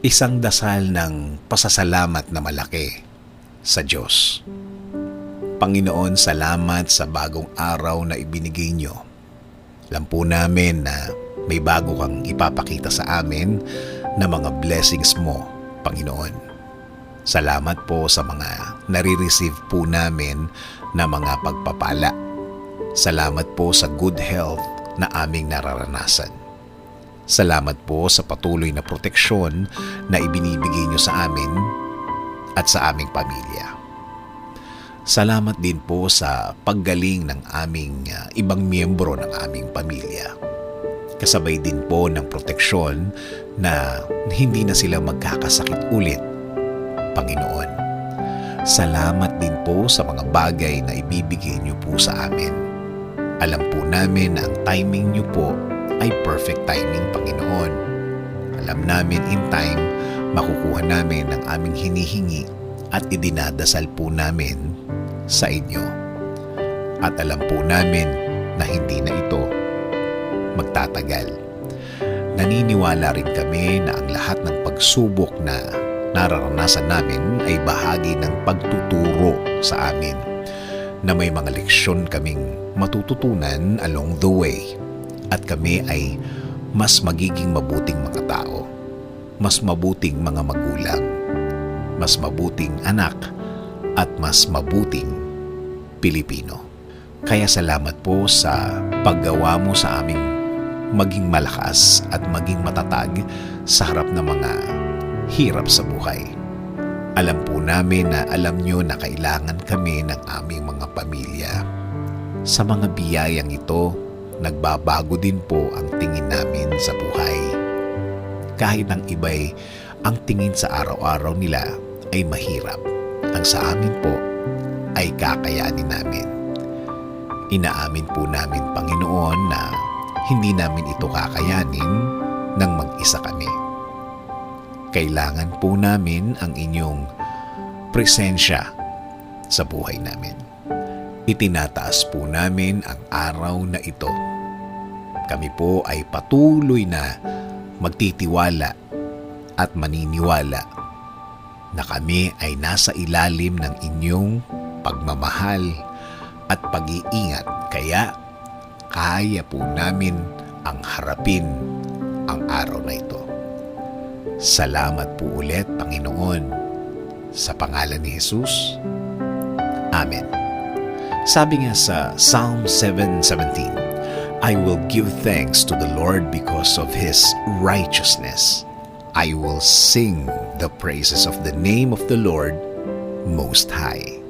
Isang dasal ng pasasalamat na malaki sa Diyos. Panginoon, salamat sa bagong araw na ibinigay niyo. Alam po namin na may bago kang ipapakita sa amin na mga blessings mo, Panginoon. Salamat po sa mga nare-receive po namin na mga pagpapala. Salamat po sa good health na aming nararanasan. Salamat po sa patuloy na proteksyon na ibinibigay niyo sa amin at sa aming pamilya. Salamat din po sa paggaling ng aming ibang miyembro ng aming pamilya. Kasabay din po ng proteksyon na hindi na sila magkakasakit ulit, Panginoon. Salamat din po sa mga bagay na ibibigay niyo po sa amin. Alam po namin na ang timing niyo po ay perfect timing, Panginoon. Alam namin in time, makukuha namin ang aming hinihingi at idinadasal po namin sa inyo. At alam po namin na hindi na ito magtatagal. Naniniwala rin kami na ang lahat ng pagsubok na nararanasan namin ay bahagi ng pagtuturo sa amin, na may mga leksyon kaming matututunan along the way. At kami ay mas magiging mabuting mga tao, mas mabuting mga magulang, mas mabuting anak, at mas mabuting Pilipino. Kaya salamat po sa paggawa mo sa aming maging malakas at maging matatag sa harap ng mga hirap sa buhay. Alam po namin na alam nyo na kailangan kami ng aming mga pamilya. Sa mga biyayang ito, nagbabago din po ang tingin namin sa buhay. Kahit ang iba'y ang tingin sa araw-araw nila ay mahirap, ang sa amin po ay kakayanin namin. Inaamin po namin, Panginoon, na hindi namin ito kakayanin nang mag-isa kami. Kailangan po namin ang inyong presensya sa buhay namin. Itinataas po namin ang araw na ito. Kami po ay patuloy na magtitiwala at maniniwala na kami ay nasa ilalim ng inyong pagmamahal at pag-iingat, kaya kaya po namin ang harapin ang araw na ito. Salamat po ulit, Panginoon, sa pangalan ni Jesus. Amen. Sabi nga sa Psalm 7:17, I will give thanks to the Lord because of His righteousness. I will sing the praises of the name of the Lord Most High.